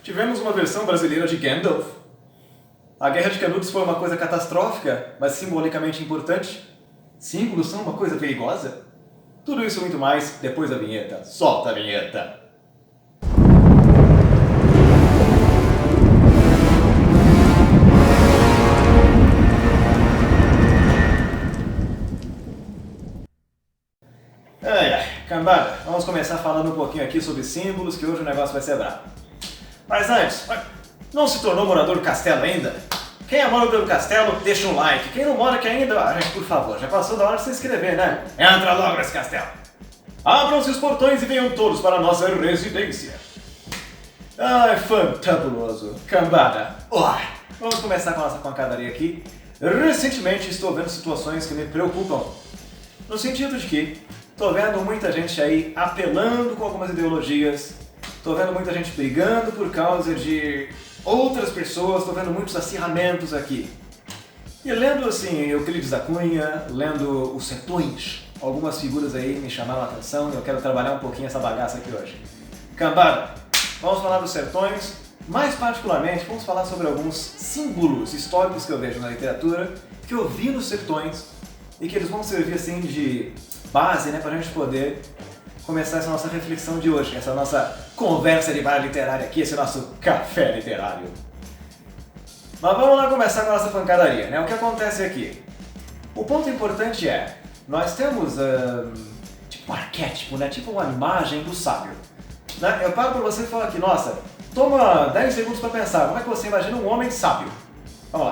Tivemos uma versão brasileira de Gandalf. A Guerra de Canudos foi uma coisa catastrófica, mas simbolicamente importante. Símbolos são uma coisa perigosa. Tudo isso e muito mais depois da vinheta. Solta a vinheta! Cambada, vamos começar falando um pouquinho aqui sobre símbolos, que hoje o negócio vai ser brabo. Mas antes, não se tornou morador do castelo ainda? Quem é morador do castelo, deixa um like. Quem não mora aqui ainda, gente, por favor, já passou da hora de se inscrever, né? Entra logo nesse castelo. Abram-se os portões e venham todos para a nossa residência. Ai, fantabuloso. Cambada, vamos começar com a nossa pancadaria aqui. Recentemente estou vendo situações que me preocupam. No sentido de que estou vendo muita gente aí apelando com algumas ideologias, estou vendo muita gente brigando por causa de outras pessoas, estou vendo muitos acirramentos aqui. E lendo assim Euclides da Cunha, lendo os sertões, algumas figuras aí me chamaram a atenção e eu quero trabalhar um pouquinho essa bagaça aqui hoje. Cambada, vamos falar dos sertões, mais particularmente vamos falar sobre alguns símbolos históricos que eu vejo na literatura, que eu vi nos sertões e que eles vão servir assim de base, né, para a gente poder começar essa nossa reflexão de hoje, essa nossa conversa de bar literária aqui, esse nosso café literário. Mas vamos lá começar com a nossa pancadaria, né? O que acontece aqui? O ponto importante é, nós temos tipo um arquétipo, né? Tipo uma imagem do sábio. Né? Eu paro para você e falo aqui, nossa, toma 10 segundos para pensar, como é que você imagina um homem sábio? Vamos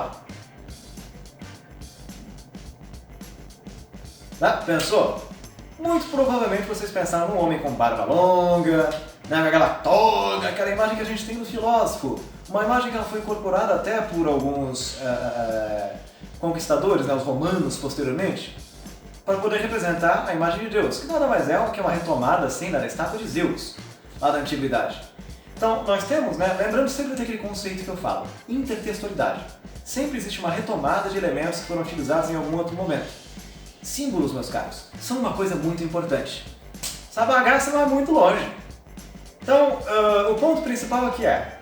lá. Pensou? Muito provavelmente vocês pensaram num homem com barba longa, né, com aquela toga, aquela imagem que a gente tem do filósofo. Uma imagem que ela foi incorporada até por alguns conquistadores, né, os romanos posteriormente, para poder representar a imagem de Deus, que nada mais é que uma retomada assim, da estátua de Zeus, lá da antiguidade. Então nós temos, né, lembrando sempre daquele conceito que eu falo, intertextualidade. Sempre existe uma retomada de elementos que foram utilizados em algum outro momento. Símbolos, meus caros, são uma coisa muito importante. Essa bagaça não é muito longe. Então, o ponto principal aqui é,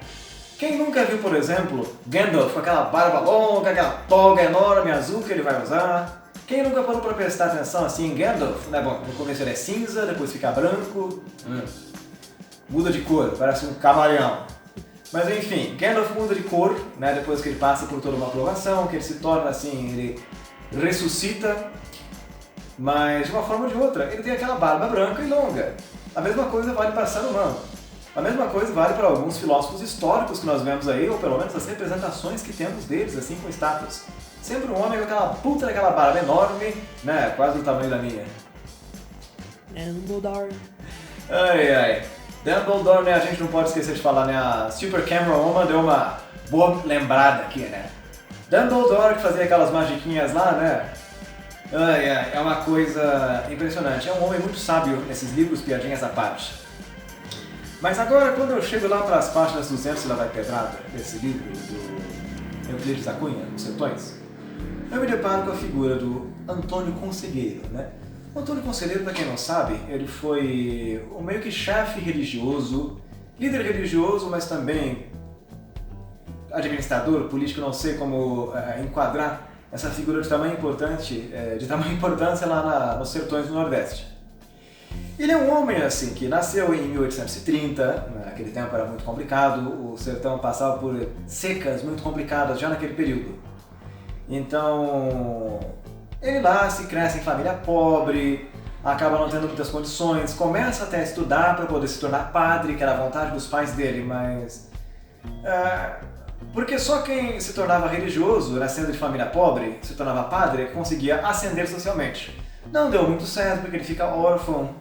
quem nunca viu, por exemplo, Gandalf com aquela barba longa, aquela toga enorme azul que ele vai usar? Quem nunca parou para prestar atenção assim em Gandalf? Né? Bom, no começo ele é cinza, depois fica branco, muda de cor, parece um camaleão. Mas enfim, Gandalf muda de cor, né, depois que ele passa por toda uma provação, que ele se torna assim, ele ressuscita. Mas de uma forma ou de outra, ele tem aquela barba branca e longa. A mesma coisa vale para Saruman. A mesma coisa vale para alguns filósofos históricos que nós vemos aí, ou pelo menos as representações que temos deles, assim, com estátuas. Sempre um homem com aquela puta daquela barba enorme, né, quase do tamanho da minha. Dumbledore. Ai. Dumbledore, né, a gente não pode esquecer de falar, né, a Super Camera Woman deu uma boa lembrada aqui, né. Dumbledore que fazia aquelas magiquinhas lá, né. É uma coisa impressionante. É um homem muito sábio nesses livros, piadinhas à parte. Mas agora, quando eu chego lá para as páginas 200 e lá vai pedrada, desse livro do Euclides da Cunha, Os Sertões, eu me deparo com a figura do Antônio Conselheiro, né? O Antônio Conselheiro, para quem não sabe, ele foi o meio que chefe religioso, líder religioso, mas também administrador, político, não sei como enquadrar essa figura de tamanho importância lá nos sertões do Nordeste. Ele é um homem assim que nasceu em 1830, naquele tempo era muito complicado, o sertão passava por secas muito complicadas já naquele período. Então, ele nasce, cresce em família pobre, acaba não tendo muitas condições, começa até a estudar para poder se tornar padre, que era a vontade dos pais dele, mas porque só quem se tornava religioso, nascendo de família pobre, se tornava padre, conseguia ascender socialmente. Não deu muito certo, porque ele fica órfão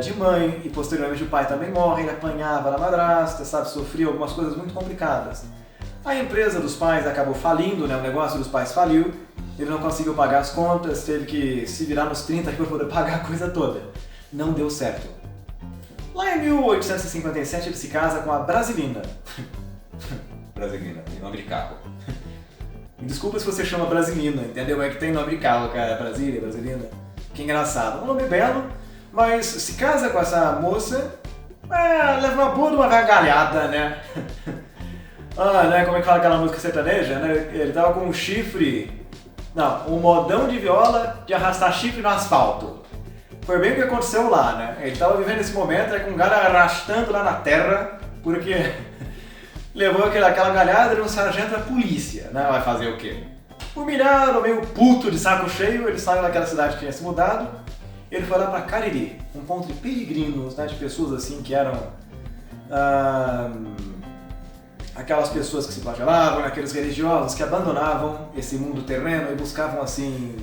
de mãe, e posteriormente o pai também morre, ele apanhava na madrasta, sabe, sofria algumas coisas muito complicadas. A empresa dos pais acabou falindo, né, o negócio dos pais faliu, ele não conseguiu pagar as contas, teve que se virar nos 30 para poder pagar a coisa toda. Não deu certo. Lá em 1857 ele se casa com a Brasilina. Brasilina, tem nome de carro. Me desculpa se você chama Brasilina, entendeu? É que tem nome de carro, cara. Brasília, Brasilina. Que engraçado. Um nome belo, mas se casa com essa moça Leva uma boa de uma gargalhada, né? Né, como é que fala aquela música sertaneja, né? Ele tava com um chifre... Não, um modão de viola de arrastar chifre no asfalto. Foi bem o que aconteceu lá, né? Ele tava vivendo esse momento, com um cara arrastando lá na terra, porque levou aquela galhada de um sargento da polícia, né? Vai fazer o quê? Humilhado, meio puto de saco cheio, ele saiu daquela cidade que tinha se mudado, ele foi lá pra Cariri, um ponto de peregrinos, né? De pessoas assim que eram... aquelas pessoas que se flagelavam, aqueles religiosos que abandonavam esse mundo terreno e buscavam assim...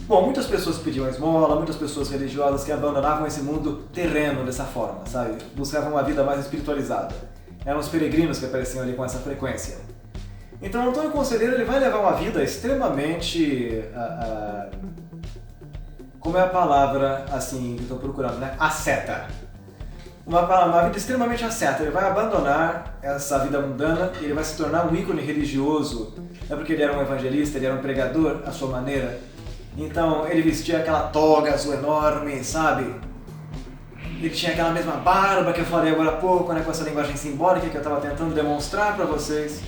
Bom, muitas pessoas pediam esmola, muitas pessoas religiosas que abandonavam esse mundo terreno dessa forma, sabe? Buscavam uma vida mais espiritualizada. Eram os peregrinos que apareciam ali com essa frequência. Então, Antônio Conselheiro ele vai levar uma vida extremamente... como é a palavra, assim, que eu estou procurando, né? Asceta. Uma vida extremamente asceta. Ele vai abandonar essa vida mundana e ele vai se tornar um ícone religioso. Não é porque ele era um evangelista, ele era um pregador à sua maneira. Então ele vestia aquela toga azul enorme, sabe? Ele tinha aquela mesma barba que eu falei agora há pouco, né? Com essa linguagem simbólica que eu estava tentando demonstrar para vocês.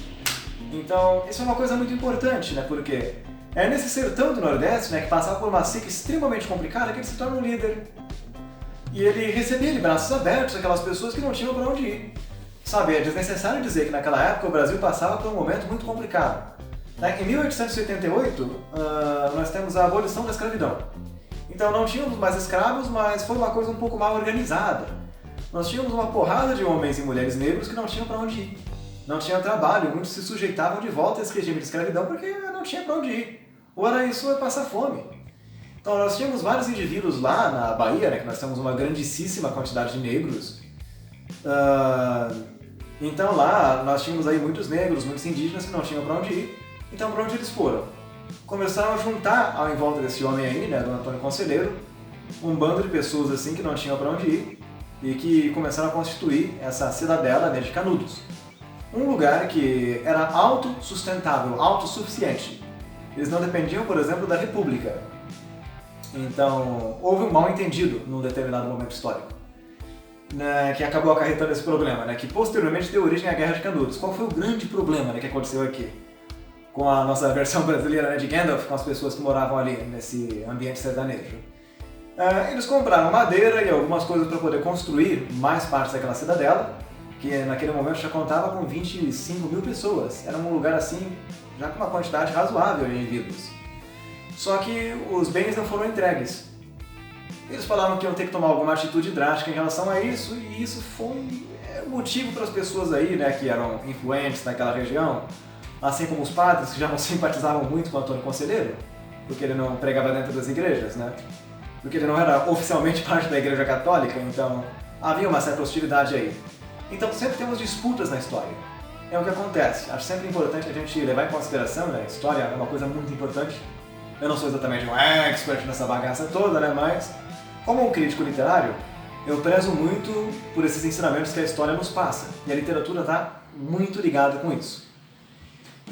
Então isso é uma coisa muito importante, né? Porque é nesse sertão do Nordeste, né, que passava por uma seca extremamente complicada, que ele se torna um líder. E ele recebia de braços abertos aquelas pessoas que não tinham para onde ir. Sabe, é desnecessário dizer que naquela época o Brasil passava por um momento muito complicado. Em 1888, nós temos a abolição da escravidão. Então não tínhamos mais escravos, mas foi uma coisa um pouco mal organizada. Nós tínhamos uma porrada de homens e mulheres negros que não tinham para onde ir. Não tinham trabalho, muitos se sujeitavam de volta a esse regime de escravidão porque não tinha para onde ir. Ou era isso ou é passar fome. Então nós tínhamos vários indivíduos lá na Bahia, né, que nós temos uma grandíssima quantidade de negros. Então lá nós tínhamos aí muitos negros, muitos indígenas que não tinham para onde ir. Então para onde eles foram? Começaram a juntar ao em volta desse homem aí, né, do Antônio Conselheiro, um bando de pessoas assim que não tinham para onde ir e que começaram a constituir essa cidadela, né, de Canudos. Um lugar que era autossustentável, autossuficiente. Eles não dependiam, por exemplo, da República. Então, houve um mal-entendido num determinado momento histórico, né, que acabou acarretando esse problema, né, que posteriormente deu origem à Guerra de Canudos. Qual foi o grande problema, né, que aconteceu aqui? Com a nossa versão brasileira, né, de Gandalf, com as pessoas que moravam ali nesse ambiente sertanejo. Eles compraram madeira e algumas coisas para poder construir mais partes daquela cidadela, que naquele momento já contava com 25 mil pessoas. Era um lugar assim, já com uma quantidade razoável de indivíduos. Só que os bens não foram entregues. Eles falaram que iam ter que tomar alguma atitude drástica em relação a isso, e isso foi motivo para as pessoas aí, né, que eram influentes naquela região, assim como os padres que já não simpatizavam muito com o Antônio Conselheiro, porque ele não pregava dentro das igrejas, né? Porque ele não era oficialmente parte da Igreja Católica, então havia uma certa hostilidade aí. Então sempre temos disputas na história. É o que acontece. Acho sempre importante a gente levar em consideração, né? A história é uma coisa muito importante. Eu não sou exatamente um expert nessa bagaça toda, né? Mas, como um crítico literário, eu prezo muito por esses ensinamentos que a história nos passa. E a literatura está muito ligada com isso.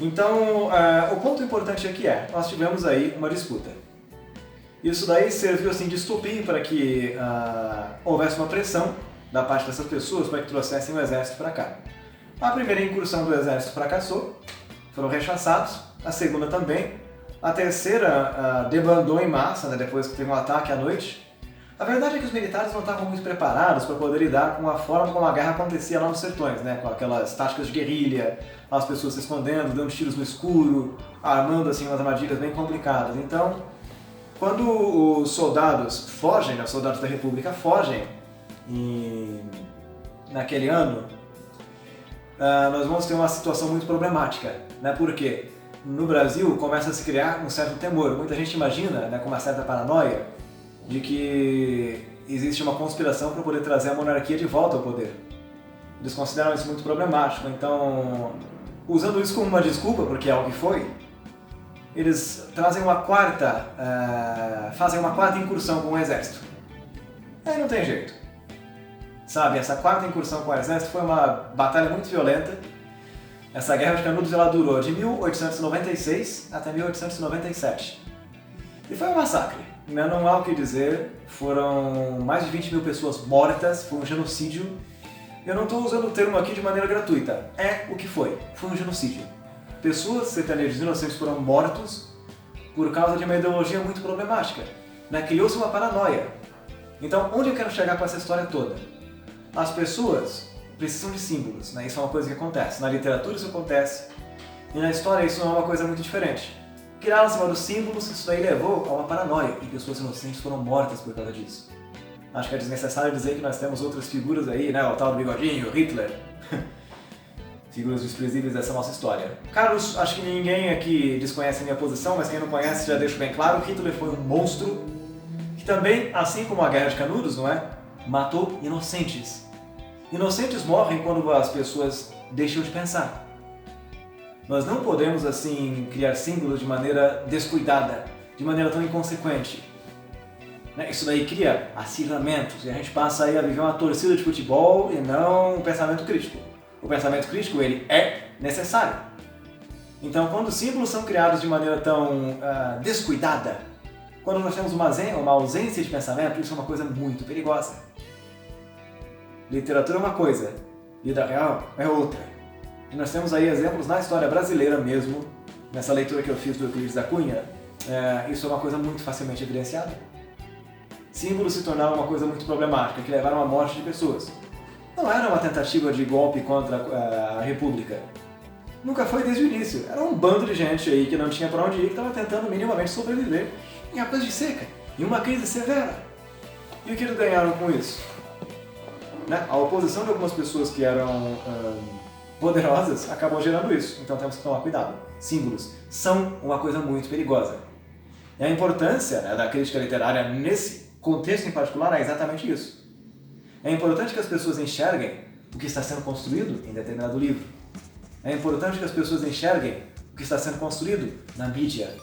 Então, o ponto importante aqui nós tivemos aí uma disputa. Isso daí serviu assim, de estopim para que houvesse uma pressão da parte dessas pessoas para que trouxessem o exército para cá. A primeira incursão do exército fracassou, foram rechaçados, a segunda também. A terceira debandou em massa, né, depois que teve um ataque à noite. A verdade é que os militares não estavam muito preparados para poder lidar com a forma como a guerra acontecia lá nos sertões, né, com aquelas táticas de guerrilha, as pessoas se escondendo, dando tiros no escuro, armando assim, umas armadilhas bem complicadas. Então, quando os soldados fogem, né, os soldados da República fogem, naquele ano, nós vamos ter uma situação muito problemática, né, porque no Brasil começa a se criar um certo temor. Muita gente imagina, né, com uma certa paranoia, de que existe uma conspiração para poder trazer a monarquia de volta ao poder. Eles consideram isso muito problemático, então, usando isso como uma desculpa, porque é o que foi, eles trazem fazem uma quarta incursão com o exército. Aí não tem jeito. Sabe, essa quarta incursão com o exército foi uma batalha muito violenta. Essa Guerra de Canudos ela durou de 1896 até 1897. E foi um massacre, né? Não há o que dizer, foram mais de 20 mil pessoas mortas, foi um genocídio. Eu não estou usando o termo aqui de maneira gratuita, é o que foi um genocídio. Pessoas, sertanejos inocentes, foram mortos por causa de uma ideologia muito problemática, né? Criou-se uma paranoia. Então, onde eu quero chegar com essa história toda? As pessoas precisam de símbolos, né? Isso é uma coisa que acontece. Na literatura isso acontece, e na história isso não é uma coisa muito diferente. Criaram-se vários símbolos, isso daí levou a uma paranoia, e pessoas inocentes foram mortas por causa disso. Acho que é desnecessário dizer que nós temos outras figuras aí, né? O tal do bigodinho, Hitler. Figuras desprezíveis dessa nossa história. Carlos, acho que ninguém aqui desconhece a minha posição, mas quem não conhece já deixo bem claro, Hitler foi um monstro que também, assim como a Guerra de Canudos, não é? Matou inocentes. Inocentes morrem quando as pessoas deixam de pensar. Nós não podemos, assim, criar símbolos de maneira descuidada, de maneira tão inconsequente. Isso daí cria acirramentos e a gente passa aí a viver uma torcida de futebol e não um pensamento crítico. O pensamento crítico, ele é necessário. Então, quando símbolos são criados de maneira tão descuidada, quando nós temos uma ausência de pensamento, isso é uma coisa muito perigosa. Literatura é uma coisa, vida real é outra. E nós temos aí exemplos na história brasileira mesmo, nessa leitura que eu fiz do Euclides da Cunha, isso é uma coisa muito facilmente evidenciada. Símbolos se tornaram uma coisa muito problemática, que levaram à morte de pessoas. Não era uma tentativa de golpe contra a República. Nunca foi desde o início. Era um bando de gente aí que não tinha para onde ir, que estava tentando minimamente sobreviver em épocas de seca, em uma crise severa. E o que eles ganharam com isso? A oposição de algumas pessoas que eram poderosas acabou gerando isso. Então temos que tomar cuidado. Símbolos são uma coisa muito perigosa. E a importância da crítica literária nesse contexto em particular é exatamente isso. É importante que as pessoas enxerguem o que está sendo construído em determinado livro. É importante que as pessoas enxerguem o que está sendo construído na mídia.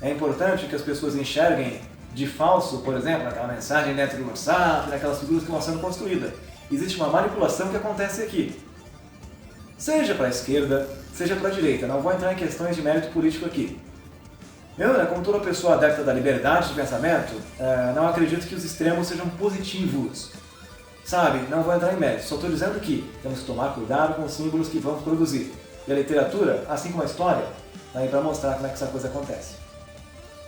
É importante que as pessoas enxerguem de falso, por exemplo, aquela mensagem dentro do WhatsApp, daquelas figuras que vão sendo construídas. Existe uma manipulação que acontece aqui. Seja para a esquerda, seja para a direita. Não vou entrar em questões de mérito político aqui. Eu, como toda pessoa adepta da liberdade de pensamento, não acredito que os extremos sejam positivos. Sabe? Não vou entrar em mérito. Só estou dizendo que temos que tomar cuidado com os símbolos que vamos produzir. E a literatura, assim como a história, está aí para mostrar como é que essa coisa acontece.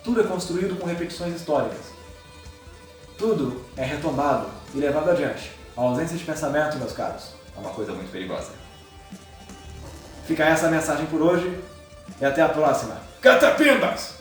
Tudo é construído com repetições históricas. Tudo é retomado e levado adiante. A ausência de pensamento, meus caros, é uma coisa muito perigosa. Fica essa a mensagem por hoje e até a próxima. Catapimbas!